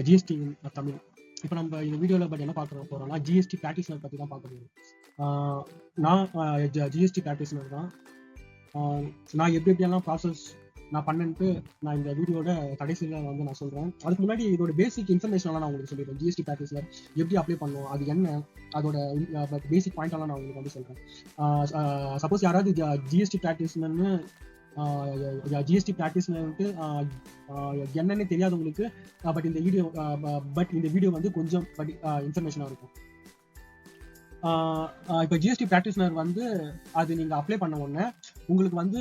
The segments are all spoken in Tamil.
ஜிஎஸ்டி தமிழ். இப்போ நம்ம இந்த வீடியோவில் பட் என்ன பார்க்க போகிறோம்னா ஜிஎஸ்டி ப்ராக்டிஸ்னர் பற்றி தான் பார்க்க போகிறோம். நான் ஜிஎஸ்டி ப்ராக்டிஸ்னர் தான். நான் எப்படியெல்லாம் ப்ராசஸ் நான் பண்ணேன்ட்டு நான் இந்த வீடியோட கடைசியில் வந்து நான் சொல்கிறேன். அதுக்கு முன்னாடி இதோட பேசிக் இன்ஃபர்மேஷன்லாம் நான் உங்களுக்கு சொல்லிடுறேன். ஜிஎஸ்டி ப்ராக்டிஸ்னர் எப்படி அப்ளை பண்ணணும், அது என்ன, அதோட பேசிக் பாயிண்டெல்லாம் நான் உங்களுக்கு வந்து சொல்கிறேன். சப்போஸ் யாராவது ஜிஎஸ்டி ப்ராக்டிஸ்னர்னு ஜிஎஸ்டி ப்ராக்டிஸ்னர்ட்டு என்னன்னு தெரியாதவங்களுக்கு பட் இந்த வீடியோ வந்து கொஞ்சம் இன்ஃபர்மேஷனாக இருக்கும். இப்போ ஜிஎஸ்டி ப்ராக்டிஸ்னர் வந்து அது நீங்கள் அப்ளை பண்ண உடனே உங்களுக்கு வந்து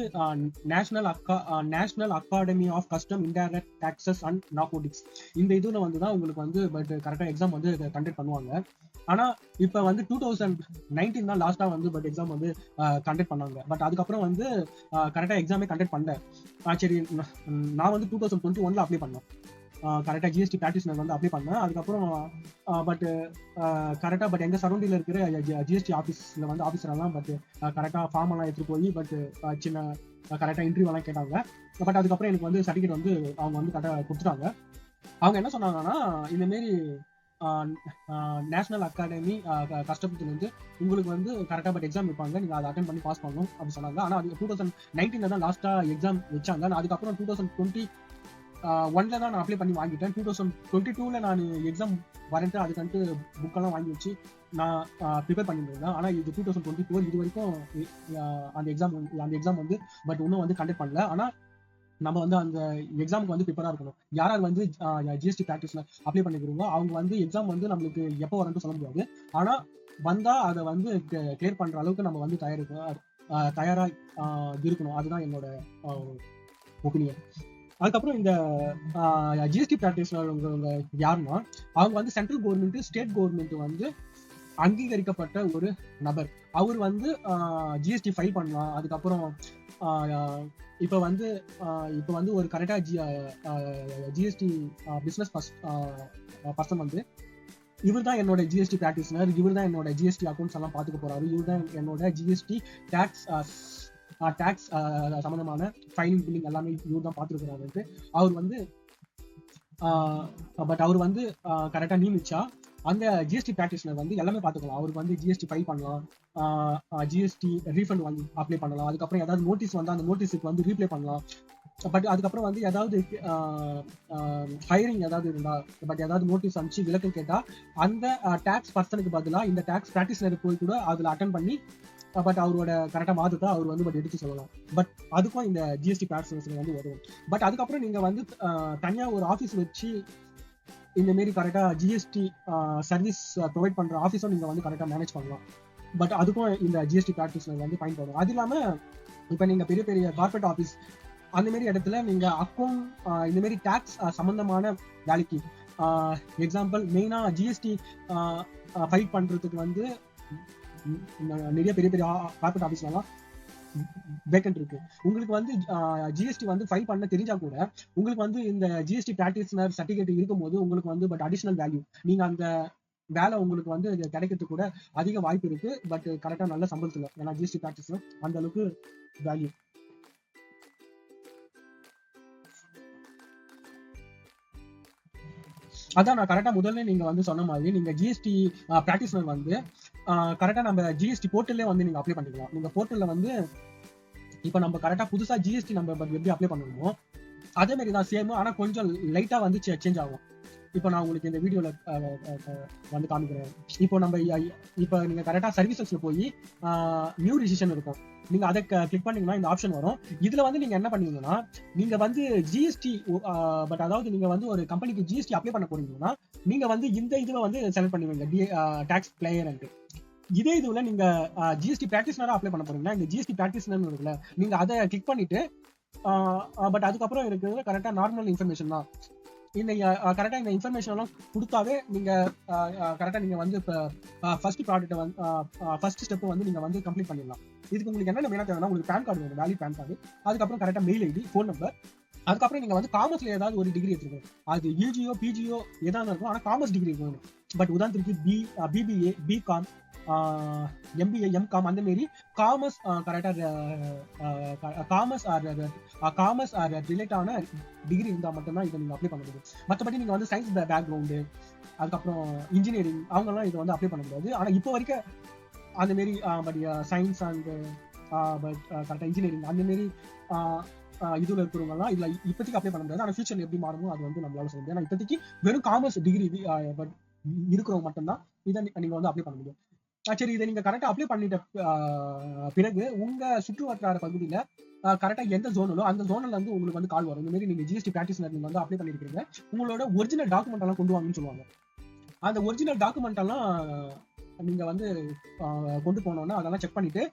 national academy of custom indirect taxes and narcotics இந்த இதில் வந்து தான் உங்களுக்கு வந்து பட் கரெக்டாக எக்ஸாம் வந்து கண்டக்ட் பண்ணுவாங்க. ஆனால் இப்போ வந்து 2019 தான் லாஸ்ட்டாக வந்து பட் எக்ஸாம் வந்து கண்டக்ட் பண்ணாங்க. பட் அதுக்கப்புறம் வந்து கரெக்டாக எக்ஸாமே கண்டக்ட் பண்ணேன். சரி, நான் வந்து 2021 அப்ளை பண்ணேன். கரெக்டாக ஜிஎஸ்டி ப்ராக்டிஸ்னர் வந்து அப்ளை பண்ணேன். அதுக்கப்புறம் பட் எங்கள் சரௌண்டிங்கில் இருக்கிற ஜிஎஸ்டி ஆஃபீஸில் வந்து ஆஃபீஸரெல்லாம் கரெக்டாக ஃபார்ம் எல்லாம் எடுத்துகிட்டு போய் சின்ன கரெக்டாக இன்டர்வியூலாம் கேட்டாங்க. பட் அதுக்கப்புறம் எனக்கு வந்து சர்டிஃபிகேட் வந்து அவங்க வந்து கரெக்டாக கொடுத்துட்டாங்க. அவங்க என்ன சொன்னாங்கன்னா, இந்தமாரி நேஷனல் அகாடமி கஷ்டப்பட்டு உங்களுக்கு வந்து கரெக்டாக பட் எக்ஸாம் வைப்பாங்க, நீங்கள் அதை அட்டன் பண்ணி பாஸ் பண்ணணும் அப்படின்னு சொன்னாங்க. ஆனால் அது 2019 தான் லாஸ்ட்டாக எக்ஸாம் வச்சாங்க. நான் அதுக்கப்புறம் 2021 தான் நான் அப்ளை பண்ணி வாங்கிட்டேன். 2022 நான் எக்ஸாம் வரேன்ட்டு அதுக்கு புக்கெல்லாம் வாங்கி வச்சு நான் ப்ரிப்பேர் பண்ணிட்டு இருந்தேன். ஆனால் இது 2024 இது வரைக்கும் அந்த எக்ஸாம் வந்து பட் இன்னும் வந்து கண்டக்ட் பண்ணல. ஆனால் நம்ம வந்து அந்த எக்ஸாமுக்கு வந்து ப்ரிப்பேராக இருக்கணும். யாராவது வந்து ஜிஎஸ்டி ப்ராக்டிஸ்ல அப்ளை பண்ணிக்கிறோமோ அவங்க வந்து எக்ஸாம் வந்து நம்மளுக்கு எப்போ வரணும்னு சொல்ல முடியாது. ஆனால் வந்தால் அதை வந்து கிளியர் பண்ணுற அளவுக்கு நம்ம வந்து தயாராக இருக்கணும். அதுதான் என்னோட ஒப்பீனியன். அதுக்கப்புறம் இந்த ஜிஎஸ்டி ப்ராக்டிஸ்னர்ங்க யாருன்னா, அவங்க வந்து சென்ட்ரல் கவர்மெண்ட் ஸ்டேட் கவர்மெண்ட் வந்து அங்கீகரிக்கப்பட்ட ஒரு நபர். அவர் வந்து ஜிஎஸ்டி ஃபைல் பண்ணலாம். அதுக்கப்புறம் இப்போ வந்து ஒரு கரெக்டாக ஜிஎஸ்டி பிஸ்னஸ் பர்சன் வந்து இவர் தான் என்னோட ஜிஎஸ்டி ப்ராக்டிஸ்னர், இவர் தான் என்னோட ஜிஎஸ்டி அக்கௌண்ட்ஸ் எல்லாம் பார்த்துக்க போறாரு, இவர் தான் என்னோட ஜிஎஸ்டி டேக்ஸ் சம்பந்தமான ஃபைலிங் பில்லிங் எல்லாமே இவர் தான் பார்த்துருக்கிறாரு. அவர் வந்து அவர் வந்து கரெக்டாக நியமிச்சா அந்த ஜிஎஸ்டி ப்ராக்டிஸ்னர் வந்து எல்லாமே பார்த்துக்கலாம். அவருக்கு வந்து ஜிஎஸ்டி ஃபைல் பண்ணலாம், ஜிஎஸ்டி ரீஃபண்ட் வாங்கி அப்ளை பண்ணலாம். அதுக்கப்புறம் ஏதாவது நோட்டீஸ் வந்து அந்த நோட்டீஸுக்கு வந்து ரீப்ளை பண்ணலாம். பட் அதுக்கப்புறம் வந்து ஏதாவது ஹையரிங் ஏதாவது இருந்தா, பட் ஏதாவது நோட்டீஸ் அனுப்பிச்சு விலக்கல் கேட்டால் அந்த டேக்ஸ் பர்சனுக்கு பதிலாக இந்த டேக்ஸ் ப்ராக்டிஸ்னர் போய் கூட அதில் அட்டன் பண்ணி பட் அவரோட கரெக்டாக மாதத்தை அவர் வந்து எடுத்து சொல்லலாம். பட் அதுக்கும் இந்த ஜிஎஸ்டி ப்ராக்டிஸ்னர் வந்து வரும். பட் அதுக்கப்புறம் நீங்கள் வந்து தனியாக ஒரு ஆஃபீஸ் வச்சு இந்த மாரி கரெக்டாக ஜிஎஸ்டி சர்வீஸ் ப்ரொவைட் பண்ணுற ஆஃபீஸும் நீங்கள் வந்து கரெக்டாக மேனேஜ் பண்ணலாம். பட் அதுக்கும் இந்த ஜிஎஸ்டி ப்ராக்டிஸ்னர் வந்து பயன்படும். அது இல்லாமல் இப்போ நீங்கள் பெரிய பெரிய கார்பரேட் ஆஃபீஸ் அந்த மாரி இடத்துல நீங்கள் அக்கௌண்ட் இந்த மாரி டேக்ஸ் சம்மந்தமான வேலைக்கு, எக்ஸாம்பிள் மெயினாக ஜிஎஸ்டி ஃபைல் பண்ணுறதுக்கு வந்து நிறைய பெரிய பெரிய கார்பரேட் ஆஃபீஸ்லாம் வேக்கன்ட் இருக்கு. உங்களுக்கு வந்து ஜிஎஸ்டி வந்து ஃபைல் பண்ண தெரிஞ்சா கூட உங்களுக்கு வந்து இந்த ஜிஎஸ்டி ப்ராக்டிஸ்னர் சர்டிஃபிகேட் இருக்கும்போது உங்களுக்கு வந்து பட் அடிஷனல் வேல்யூ, நீங்க அந்த வேலை உங்களுக்கு வந்து கிடைக்கிறதுக்கு கூட அதிக வாய்ப்பு இருக்கு. பட் கரெக்டா நல்ல சம்பளத்துல, ஏன்னா ஜிஎஸ்டி ப்ராக்டிஸ்னர் அந்த அளவுக்கு வேல்யூ. அதான் நான் கரெக்டாக முதல்ல நீங்கள் வந்து சொன்ன மாதிரி நீங்கள் ஜிஎஸ்டி ப்ராக்டிஸ்னர் வந்து கரெக்டாக நம்ம ஜிஎஸ்டி போர்ட்டல்லே வந்து நீங்கள் அப்ளை பண்ணிக்கலாம். நீங்கள் போர்ட்டலில் வந்து இப்போ நம்ம கரெக்டாக புதுசாக ஜிஎஸ்டி நம்ம எப்படி அப்ளை பண்ணணுமோ அதே மாதிரி தான் சேம். ஆனால் கொஞ்சம் லைட்டாக வந்து சேஞ்ச் ஆகும். இப்போ நான் உங்களுக்கு இந்த வீடியோவில் வந்து காமிக்கிறேன். இப்போ நீங்கள் கரெக்டாக சர்வீசஸில் போய் நியூ ரிஜிஸ்ட்ரேஷன் இருக்கும், நீங்கள் அதை கிளிக் பண்ணீங்கன்னா இந்த ஆப்ஷன் வரும். இதில் வந்து நீங்கள் என்ன பண்ணுவீங்கன்னா, நீங்கள் வந்து ஜிஎஸ்டி பட் அதாவது நீங்கள் வந்து ஒரு கம்பெனிக்கு ஜிஎஸ்டி அப்ளை பண்ண போறீங்கன்னா நீங்கள் வந்து இந்த இதில் வந்து செலக்ட் பண்ணுவீங்க டேக்ஸ் பிளேயர்ன்ட்டு. இதே இதுல நீங்க ஜிஎஸ்டி ப்ராக்டிஸ்னரா அப்ளை பண்ண போறீங்கன்னா இந்த ஜிஎஸ்டி ப்ராக்டிஸ்னர் இருக்குல்ல, நீங்க அதை கிளிக் பண்ணிட்டு பட் அதுக்கப்புறம் இருக்கிறது கரெக்டாக நார்மல் இன்ஃபர்மேஷன் தான். இந்த கரெக்டாக இந்த இன்ஃபர்மேஷன் எல்லாம் கொடுத்தாவே நீங்க கரெக்டாக நீங்க வந்து இப்போ ஃபர்ஸ்ட் ப்ராடக்ட்டை வந்து ஃபர்ஸ்ட் ஸ்டெப் வந்து நீங்க வந்து கம்ப்ளீட் பண்ணிடலாம். இதுக்கு உங்களுக்கு என்னென்ன மெயினாக தேவைன்னா, உங்களுக்கு பேன் கார்டு வேணும், வேலிட் பேன் கார்டு. அதுக்கப்புறம் கரெக்டாக மெயில் ஐடி, ஃபோன் நம்பர், அதுக்கப்புறம் நீங்க வந்து காமர்ஸ்ல ஏதாவது ஒரு டிகிரி எடுத்துருக்கணும். அது யூஜியோ பிஜியோ ஏதாவது இருக்கும், ஆனா காமர்ஸ் டிகிரி இருக்கணும். பட் உதாரணத்துக்கு பிபிஏ பிகாம் எம்பிஏ எம்காம் அந்த மாரி காமர்ஸ் கரெக்டா காமர்ஸ் ஆர் ரிலேட்டான டிகிரி இருந்தால் மட்டும்தான் இதை நீங்க அப்ளை பண்ண முடியும். மற்றபடி நீங்க வந்து சயின்ஸ் பேக்ரவுண்டு அதுக்கப்புறம் இன்ஜினியரிங் அவங்கெல்லாம் இதை வந்து அப்ளை பண்ண முடியாது. ஆனா இப்போ வரைக்கும் அந்த மாரி பட் சயின்ஸ் அண்ட் பட் கரெக்டாக இன்ஜினியரிங் அந்த மாரி இதுல இருக்கிறவங்கலாம் இல்ல இப்போதைக்கு அப்ளை பண்ண முடியாது. ஆனா ஃபியூச்சர்ல எப்படி மாறுமோ அது வந்து நம்மளால சொல்ல முடியாது. ஏன்னா இப்போதைக்கு வெறும் காமர்ஸ் டிகிரி பட் இருக்கிறவங்க மட்டும்தான் இதை நீங்க வந்து அப்ளை பண்ண முடியும். சரி, இதை நீங்க கரெக்டா அப்ளை பண்ணிட்ட பிறகு உங்க சுற்று வட்டார பகுதியில கரெக்டா எந்த ஜோனலோ அந்த ஜோனல்ல வந்து உங்களுக்கு வந்து கால் வரும். இந்த மாதிரி நீங்க ஜிஎஸ்டி பிராக்டிஸ்னர் நீங்க வந்து அப்ளை பண்ணிருக்கீங்க, உங்களோட ஒரிஜினல் டாக்குமெண்ட் எல்லாம் கொண்டு வாங்கன்னு சொல்லுவாங்க. அந்த ஒரிஜினல் டாக்குமெண்ட் எல்லாம் நீங்க வந்து கொண்டு போனோம்னா அதெல்லாம் செக் பண்ணிட்டு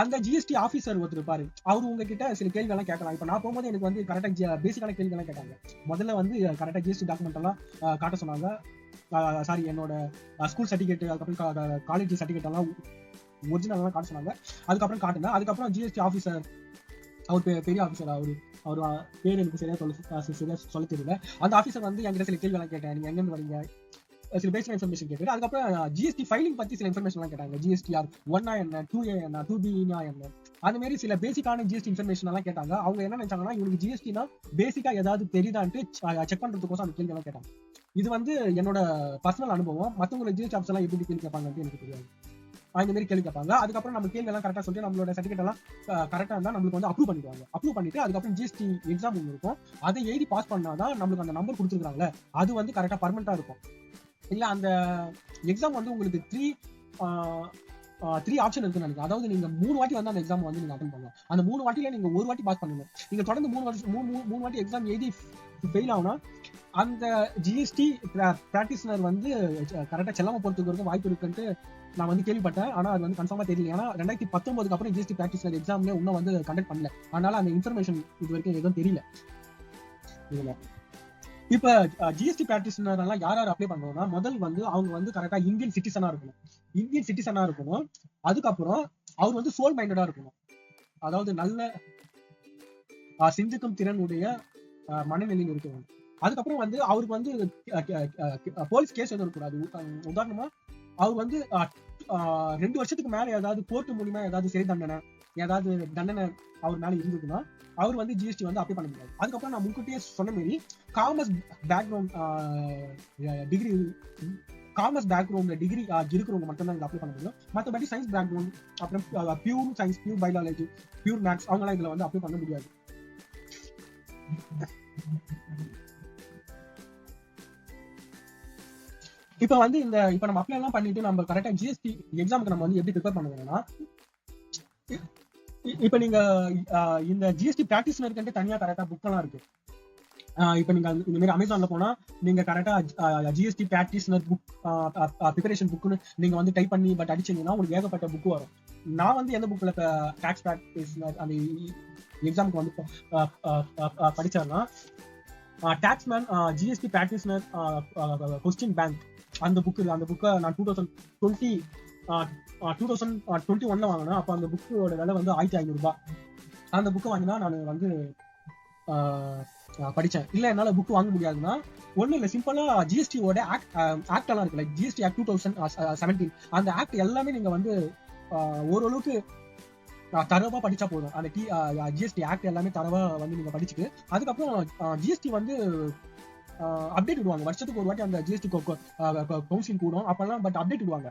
அந்த ஜிஎஸ்டி ஆஃபீஸர் ஒருத்தர் இருப்பாரு, அவரு உங்ககிட்ட சில கேள்வி எல்லாம் கேட்கலாம். இப்ப நான் போகும்போது எனக்கு வந்து கரெக்டா பேசிக்கான கேள்வி எல்லாம் கேட்டாங்க. முதல்ல வந்து கரெக்டா ஜிஎஸ்டி டாக்குமெண்ட் எல்லாம் காட்ட சொன்னாங்க. சாரி, என்னோட ஸ்கூல் சர்டிஃபிகேட் அதுக்கப்புறம் காலேஜ் சர்டிஃபிகேட் எல்லாம் ஒரிஜினல் எல்லாம் காட்ட சொன்னாங்க. அதுக்கப்புறம் காட்டுங்க. அதுக்கப்புறம் ஜிஎஸ்டி ஆஃபீஸர், அவர் பெரிய ஆஃபீஸர், அவர் பேர் எனக்கு சரியா சொல்ல தெரியல. அந்த ஆஃபீஸர் வந்து என்கிட்ட சில கேள்வி எல்லாம் கேட்டேன், நீங்க எங்க இருந்து வரீங்க, சில பேசிக் இன்ஃபர்மேஷன் கேட்டு அதுக்கப்புறம் ஜிஎஸ்டி ஃபைலிங் பத்தி சில இன்ஃபர்மேஷன் எல்லாம் கேட்டாங்க. ஜிஎஸ்டிஆர் 1 என்ன 2A என்ன 2B என்ன அந்த மாதிரி சில பேசிக்கான ஜிஎஸ்டி இன்ஃபர்மேஷன் எல்லாம் கேட்டாங்க. அவங்க என்ன நினைச்சாங்கன்னா இவங்களுக்கு ஜிஎஸ்டினா பேசிக்கா ஏதாவது தெரியுதான்ட்டு செக் பண்றதுக்கோசம் அந்த கேள்வி எல்லாம் கேட்டாங்க. இது வந்து என்னோட பர்சனல் அனுபவம். மற்றவங்களை ஜிஎஸ்டி ஆஃபீஸ் எல்லாம் எப்படி கேள்வி கேட்பாங்கன்னு எனக்கு தெரியாது. இந்த மாதிரி கேள்வி கேட்பாங்க. அதுக்கப்புறம் நம்ம கேள்வி எல்லாம் கரெக்டா சொல்லிட்டு நம்மளோட சர்டிஃபிகேட் எல்லாம் கரெக்டா இருந்தா நம்மளுக்கு வந்து அப்ரூவ் பண்ணிடுவாங்க. அப்ரூவ் பண்ணிட்டு அதுக்கப்புறம் ஜிஎஸ்டி எக்ஸாம் ஒன்று இருக்கும், அதை எழுதி பாஸ் பண்ணாதான் நம்மளுக்கு அந்த நம்பர் கொடுத்துருக்காங்களே அது வந்து கரெக்டா பர்மனண்டா இருக்கும். இல்ல அந்த எக்ஸாம் வந்து உங்களுக்கு த்ரீ ஆப்ஷன் இருக்குன்னு நினைக்கிறேன். அதாவது நீங்க 3 வாட்டி வந்து அந்த எக்ஸாம் வந்து நீங்க அட்டெண்ட் பண்ணலாம். அந்த 3 வாட்டில நீங்க ஒரு வாட்டி பாஸ் பண்ணுங்க. நீங்க தொடர்ந்து 3 வாட்டி எக்ஸாம் எழுதி ஃபெயில் ஆகுனா அந்த ஜிஎஸ்டி பிராக்டிஸ்னர் வந்து கரெக்டா செல்லாம போறதுக்கு வாய்ப்பு இருக்குன்ட்டு நான் வந்து கேள்விப்பட்டேன். ஆனா அது வந்து கன்ஃபார்மா தெரியல. ஏன்னா 2019 அப்புறம் ஜிஎஸ்டி பிராக்டிஸ்னர் எக்ஸாம்ல இன்னும் வந்து கண்டக்ட் பண்ணல. அதனால அந்த இன்ஃபர்மேஷன் இது வரைக்கும் எதுவும் தெரியல. இப்ப ஜிஎஸ்டி பிராக்டிஸ்னர் எல்லாம் யார் அப்ளை பண்றோம்னா, முதல் வந்து அவங்க வந்து கரெக்டா இந்தியன் சிட்டிசனா இருக்கணும். அதுக்கப்புறம் அவர் வந்து சோல் மைண்டடா இருக்கணும். அதாவது நல்ல சிந்திக்கும் திறன் உடைய மனநிலையில் இருக்கணும். அதுக்கப்புறம் வந்து அவருக்கு வந்து போலீஸ் கேஸ் எதுவும் இருக்கக்கூடாது. உதாரணமா அவர் வந்து 2 வருஷத்துக்கு மேல ஏதாவது கோர்ட்டு மூலியமா ஏதாவது சிறை தண்டனை அவர் மேல இருந்ததுன்னா அவர் வந்து ஜிஎஸ்டி வந்து அப்ளை பண்ண முடியாது. அதுக்கப்புறம் நான் முன்கூட்டியே சொன்ன மாதிரி காமர்ஸ் பேக்ரவுண்ட் டிகிரி இருக்கிறவங்க மட்டும் தான் அப்ளை பண்ண முடியும். மற்றபடி சயின்ஸ் பேக்ரவுண்ட் அப்புறம் pure science, pure biology, pure maths அவங்களாம் இதுல வந்து அப்ளை பண்ண முடியாது. இப்ப வந்து இப்ப நம்ம அப்ளை எல்லாம் பண்ணிட்டு நம்ம கரெக்டா ஜிஎஸ்டி எக்ஸாமுக்கு நம்ம வந்து எப்படி ப்ரிப்பேர் பண்ணுவோம்னா, இப்ப நீங்க இந்த ஜிஎஸ்டி பிராக்டிஸ்னருக்கு தனியா கரெக்டா புக் எல்லாம் இருக்கு. இப்ப நீங்க இந்த மாதிரி அமேசான்ல போனா நீங்க கரெக்டா ஜிஎஸ்டி பிராக்டிஸ்னர் புக் ப்ரிப்பரேஷன் புக்னு நீங்க வந்து டைப் பண்ணி பட் அடிச்சீங்கன்னா உங்களுக்கு ஏகப்பட்ட புக் வரும். நான் வந்து எந்த புக்ல டாக்ஸ் பிராக்டிஸ்னர் அந்த எக்ஸாமுக்கு வந்து படிச்சாருன்னா டாக்ஸ்மேன் ஜிஎஸ்டி பிராக்டிஸ்னர் கொஸ்டின் பேங்க் அந்த புக்கை நான் 2021 வாங்கினேன். அப்ப அந்த புக்கோட விலை வந்து 1500 ரூபாய். அந்த புக்கை வாங்கினா நான் வந்து படிச்சேன். இல்ல என்னால புக் வாங்க முடியாதுன்னா ஒண்ணு இல்ல, சிம்பிளா ஜிஎஸ்டியோட ஆக்ட் எல்லாம் இருக்குல்ல, ஜிஎஸ்டி ஆக்ட் 2017 அந்த ஆக்ட் எல்லாமே நீங்க வந்து ஓரளவுக்கு தரவா படிச்சா போதும். அந்த ஜிஎஸ்டி ஆக்ட் எல்லாமே தரவா வந்து நீங்க படிச்சுட்டு அதுக்கப்புறம் ஜிஎஸ்டி வந்து அப்டேட் விடுவாங்க. வருஷத்துக்கு ஒரு வாட்டி அந்த ஜிஎஸ்டி கவுன்சில் கூடும் அப்பெல்லாம். பட் அப்டேட் விடுவாங்க.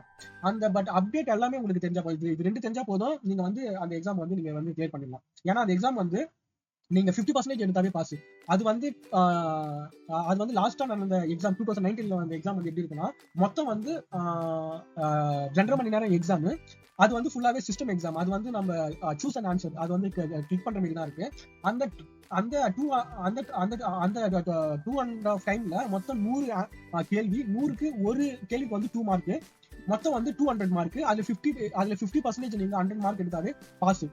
பட் அப்டேட் எல்லாமே உங்களுக்கு தெரிஞ்சா போதும். இது 2 தெரிஞ்சா போதும், நீங்க வந்து அந்த எக்ஸாம் வந்து நீங்க வந்து கிளியர் பண்ணிடலாம். ஏன்னா அந்த எக்ஸாம் வந்து நீங்க 50% எடுத்தாவே பாஸ். அது வந்து லாஸ்டா நடந்த எக்ஸாம் 2019 அந்த எக்ஸாம் வந்து எப்படி இருக்குன்னா, மொத்தம் வந்து 2.5 மணி நேரம் எக்ஸாம். அது வந்து ஃபுல்லாவே சிஸ்டம் எக்ஸாம். அது வந்து நம்ம சூஸ் அண்ட் ஆன்சர் அது வந்து கிளிக் பண்ற மாதிரி தான் இருக்கு. அந்த 2.5 டைம்ல மொத்தம் 100 கேள்வி, 100க்கு ஒரு கேள்விக்கு வந்து 2 மார்க், மொத்தம் வந்து 200 மார்க். அதுல 50% நீங்க 100 மார்க் எடுத்தாவே பாஸ்.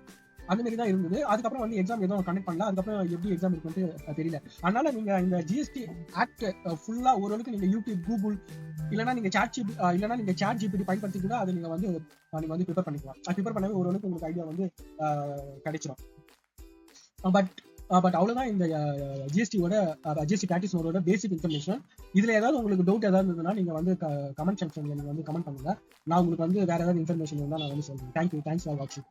அந்த மாதிரி தான் இருந்தது. அதுக்கப்புறம் வந்து எக்ஸாம் எதுவும் கண்டக்ட் பண்ணல. அதுக்கப்புறம் எப்படி எக்ஸாம் இருக்குன்னு தெரியல. அதனால நீங்க இந்த ஜிஎஸ்டி ஆக்ட் ஃபுல்லா ஓரளவுக்கு நீங்க யூடியூப், கூகுள் இல்லைன்னா நீங்க சாட் ஜிபிடி பயன்படுத்தி கூட அதை நீங்க வந்து ப்ரிப்பேர் பண்ணிக்கலாம். ப்ரிப்பேர் பண்ணவே ஓரளவுக்கு உங்களுக்கு ஐடியா வந்து கிடைச்சிடும். பட் பட் அவ்வளவுதான் இந்த ஜிஎஸ்டியோட ஜிஎஸ்டி பிராக்டிஸ் நோடோட பேசிக் இன்ஃபர்மேஷன். இதுல ஏதாவது உங்களுக்கு டவுட் ஏதாவது இருந்ததுன்னா நீங்க வந்து கமெண்ட் செக்ஷன்ல நீங்க வந்து கமெண்ட் பண்ணுங்க. நான் உங்களுக்கு வந்து வேற ஏதாவது இன்ஃபர்மேஷன் இருந்தா நான் வந்து சொல்றேன். தேங்க்யூ, தேங்க்ஸ் ஃபார் வாட்சிங்.